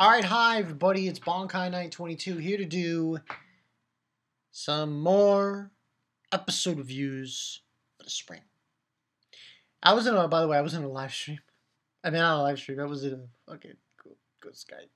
Alright, hi everybody, it's Bonkai922 here to do some more episode reviews for the spring. I was in a live stream. I mean, not a live stream, I was in a fucking good Skype.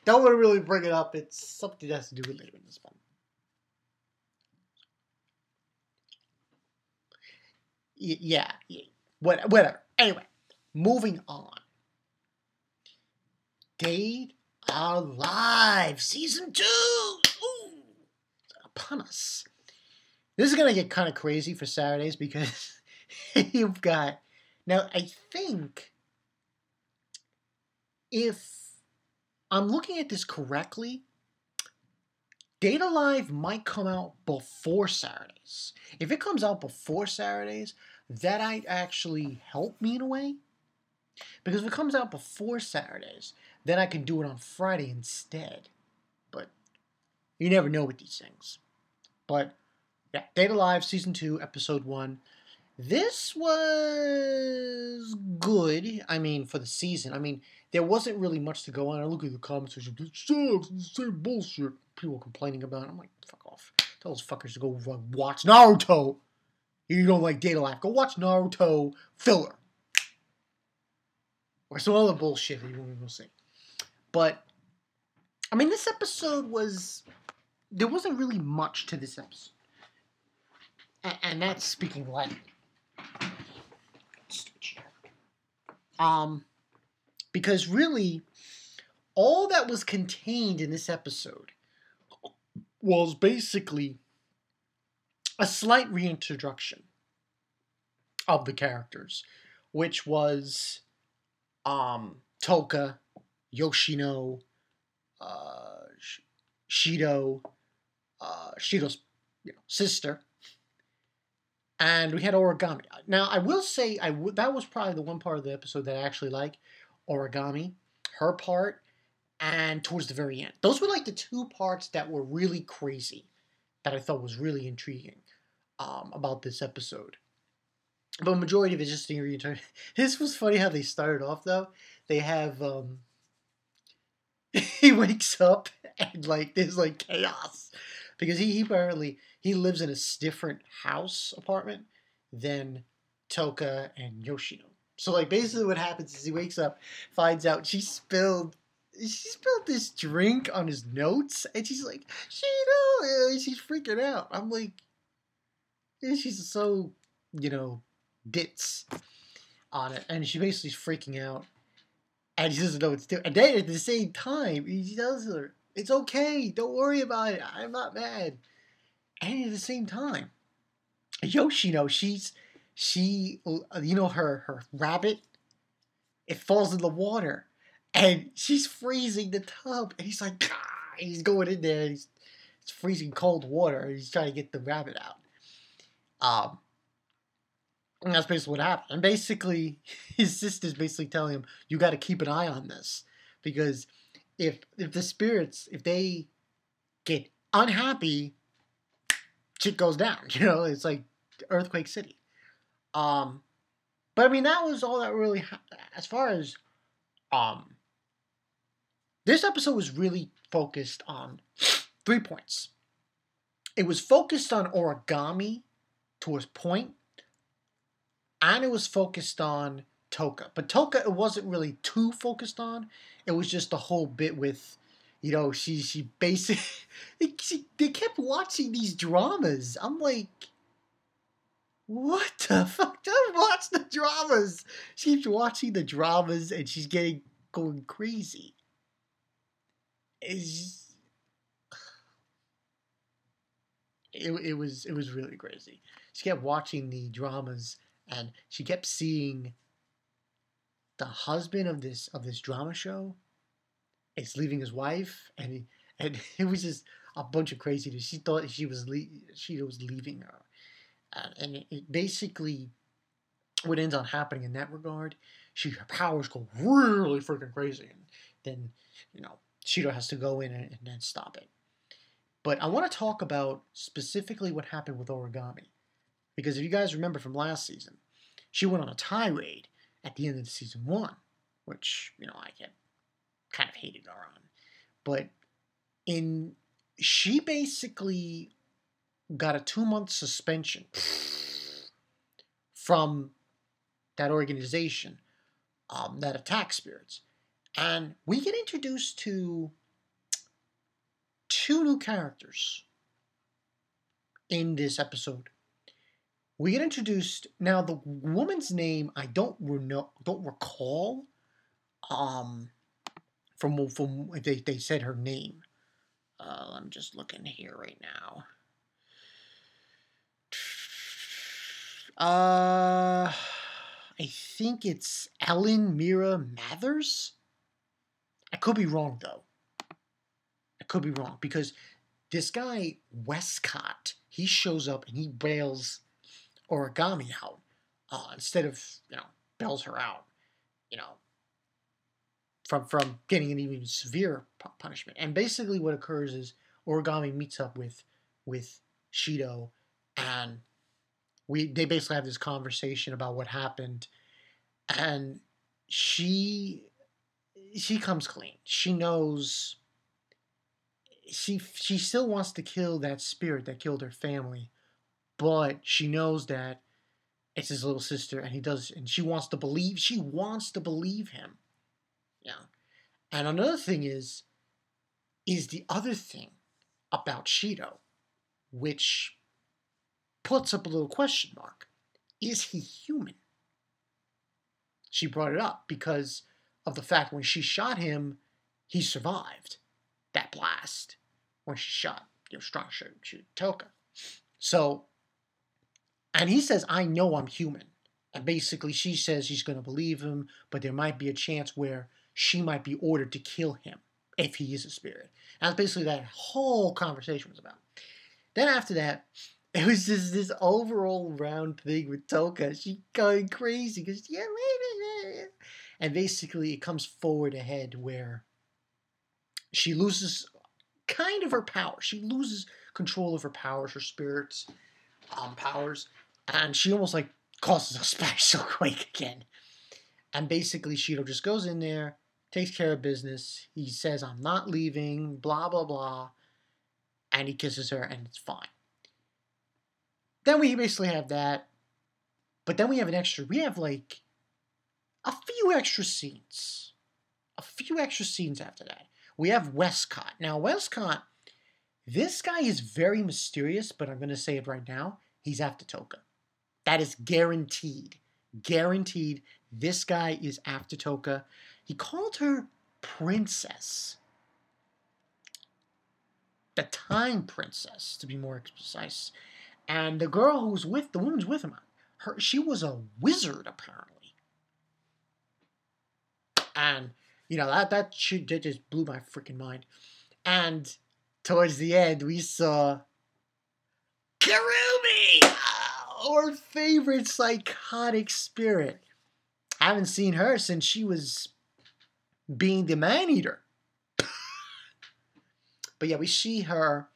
Don't want to really bring it up, it's something that has to do with later in this month. Yeah, whatever. Anyway, moving on. Dead or Alive Season 2! Ooh, it's upon us. This is going to get kind of crazy for Saturdays because you've got... Now, I think if I'm looking at this correctly, Dead or Alive might come out before Saturdays. If it comes out before Saturdays, that might actually help me in a way. Because if it comes out before Saturdays, then I can do it on Friday instead. But you never know with these things. But yeah, Dead or Alive Season 2, Episode 1. This was good. I mean, for the season. I mean, there wasn't really much to go on. I look at the comments section. It sucks. It's the same bullshit. People complaining about it. I'm like, fuck off. Tell those fuckers to go watch Naruto. You don't like Dead or Alive. Go watch Naruto filler. Or some other bullshit that you won't even see. But, I mean, this episode was... There wasn't really much to this episode. And that's speaking lightly. Because really, all that was contained in this episode was basically a slight reintroduction of the characters, which was Toka, Yoshino, Shido, Shido's sister, and we had Origami. Now, I will say that was probably the one part of the episode that I actually like, Origami, her part, and towards the very end. Those were like the two parts that were really crazy, that I thought was really intriguing about this episode. But the majority of it is just the return. This was funny how they started off, though. They have, he wakes up and, like, there's, like, chaos. Because he apparently, he lives in a different house apartment than Toka and Yoshino. So, like, basically what happens is he wakes up, finds out she spilled this drink on his notes, and she's like, Shido! And she's freaking out. I'm like, she's so, ditz on it. And she basically is freaking out. And she doesn't know what to do. And then at the same time, he tells her, it's okay, don't worry about it, I'm not mad. And at the same time, Yoshino, her rabbit, it falls in the water. And she's freezing the tub. And he's like, ah! He's going in there, and it's freezing cold water, and he's trying to get the rabbit out. And that's basically what happened. And basically, his sister's basically telling him, you got to keep an eye on this. Because if the spirits, if they get unhappy, shit goes down. It's like Earthquake City. But I mean, that was all that really, as far as, this episode was really focused on 3 points. It was focused on Origami to its point. And it was focused on Toka. But Toka, it wasn't really too focused on. It was just the whole bit with, she basically... They kept watching these dramas. I'm like, what the fuck? Don't watch the dramas. She keeps watching the dramas and she's going crazy. It was really crazy. She kept watching the dramas. And she kept seeing the husband of this drama show is leaving his wife, and it was just a bunch of craziness. She thought she was leaving her, and it basically what ends up happening in that regard. Her powers go really freaking crazy, and then Shido has to go in and then stop it. But I want to talk about specifically what happened with Origami. Because if you guys remember from last season, she went on a tirade at the end of the season 1, which, I kept kind of hated her on. But she basically got a 2-month suspension from that organization that attacks spirits. And we get introduced to 2 new characters in this episode. We get introduced, now the woman's name I don't recall from if they said her name. I'm just looking here right now. I think it's Ellen Mira Mathers. I could be wrong though. I could be wrong because this guy Westcott, he shows up and he bails Origami out instead of bails her out, from getting an even severe punishment. And basically, what occurs is Origami meets up with Shido, and they basically have this conversation about what happened, and she comes clean. She knows she still wants to kill that spirit that killed her family, but she knows that it's his little sister, and she wants to believe him. Yeah. And another thing is the other thing about Shido, which puts up a little question mark. Is he human? She brought it up because of the fact when she shot him, he survived that blast when she shot, strong shoot Toka. So, and he says, I know I'm human. And basically she says she's going to believe him, but there might be a chance where she might be ordered to kill him if he is a spirit. And that's basically that whole conversation was about. Then after that, it was just this overall round thing with Toka. She going crazy because and basically it comes forward ahead where she loses kind of her power. She loses control of her powers, her spirits powers, and she almost like causes a special quake again. And basically Shido just goes in there, takes care of business. He says, I'm not leaving, blah, blah, blah. And he kisses her, and it's fine. Then we basically have that. But then we have we have like a few extra scenes. A few extra scenes after that. We have Westcott. Now, Westcott, this guy is very mysterious, but I'm going to say it right now. He's after Toka. That is guaranteed. Guaranteed. This guy is after Toka. He called her Princess. The Time Princess, to be more precise. And the girl who was the woman's with him, she was a wizard, apparently. And, that just blew my freaking mind. And towards the end, we saw Karumi, our favorite psychotic spirit. I haven't seen her since she was being the man-eater. But yeah, we see her,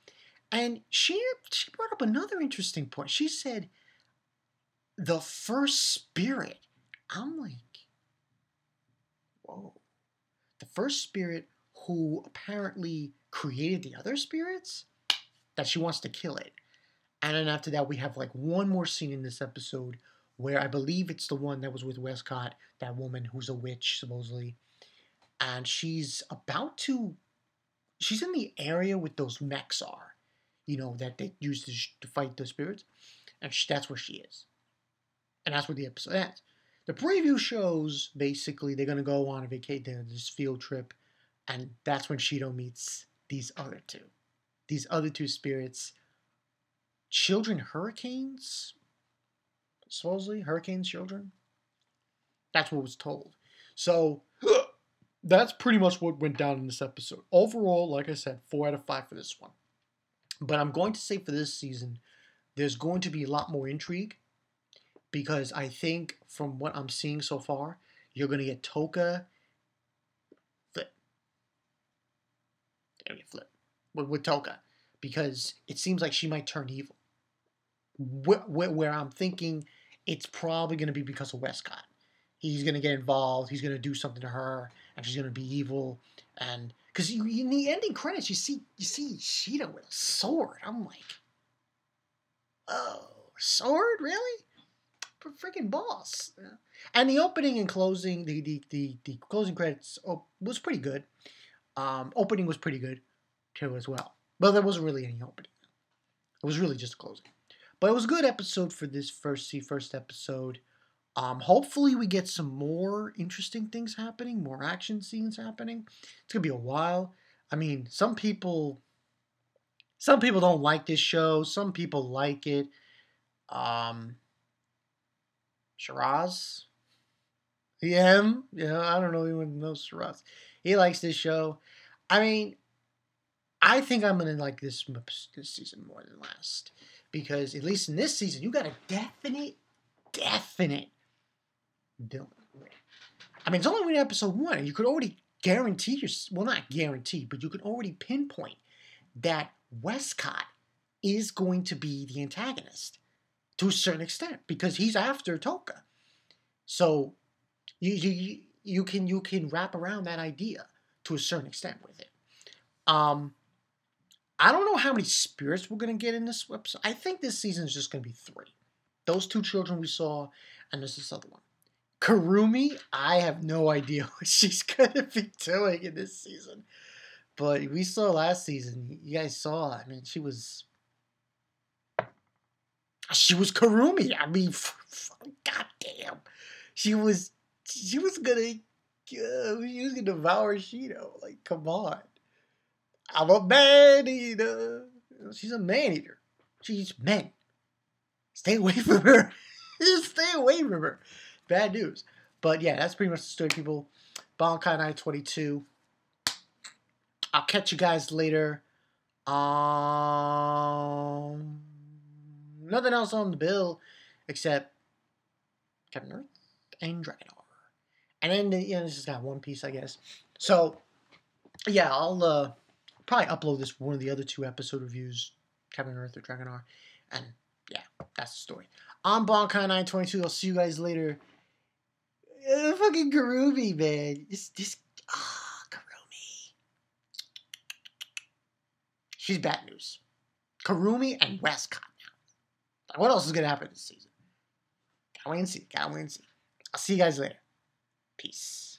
and she brought up another interesting point. She said, the first spirit. I'm like, whoa. The first spirit who apparently created the other spirits? That she wants to kill it. And then after that, we have like one more scene in this episode where I believe it's the one that was with Westcott, that woman who's a witch, supposedly. And she's in the area with those mechs are, that they use to fight the spirits. And that's where she is. And that's where the episode ends. The preview shows, basically, they're going to go on a vacation, this field trip. And that's when Shido meets these other two. These other two spirits. Children hurricanes? Supposedly, hurricanes children? That's what was told. So, that's pretty much what went down in this episode. Overall, like I said, 4 out of 5 for this one. But I'm going to say for this season, there's going to be a lot more intrigue. Because I think, from what I'm seeing so far, you're going to get Toka flip. They're going to flip with Toka. Because it seems like she might turn evil. Where I'm thinking it's probably going to be because of Westcott. He's going to get involved. He's going to do something to her. And she's going to be evil. And because in the ending credits, you see Ishida with a sword. I'm like, oh, sword, really? Freaking boss. Yeah. And the opening and closing, the closing credits was pretty good. Opening was pretty good too as well. But there wasn't really any opening. It was really just a closing. But it was a good episode for this first episode. Hopefully we get some more interesting things happening, more action scenes happening. It's gonna be a while. I mean, some people don't like this show. Some people like it. Shiraz, yeah, I don't know anyone knows Shiraz. He likes this show. I mean, I think I'm gonna like this season more than last because at least in this season you got a definite villain. I mean, it's only in episode 1, and you could already guarantee well, not guarantee, but you could already pinpoint that Westcott is going to be the antagonist to a certain extent because he's after Toka. So you can wrap around that idea to a certain extent with it. I don't know how many spirits we're gonna get in this episode. I think this season is just gonna be 3. Those 2 children we saw, and there's this other one. Karumi, I have no idea what she's gonna be doing in this season. But we saw last season. You guys saw. I mean, she was Karumi. I mean, goddamn, she was gonna devour Shido. Like, come on. I'm a man eater. She's a man eater. She eats men. Stay away from her. Stay away from her. Bad news. But yeah, that's pretty much the story, people. Bankai Night 22. I'll catch you guys later. Nothing else on the bill except Captain Earth and Dragon Horror. And then, this has got One Piece, I guess. So, yeah, I'll probably upload this one of the other 2 episode reviews, Captain Earth or Dragon Horror. And, yeah, that's the story. I'm Bankai 922. I'll see you guys later. Fucking Karumi, man. Karumi. She's bad news. Karumi and Westcott now. What else is going to happen this season? Gotta wait and see. I'll see you guys later. Peace.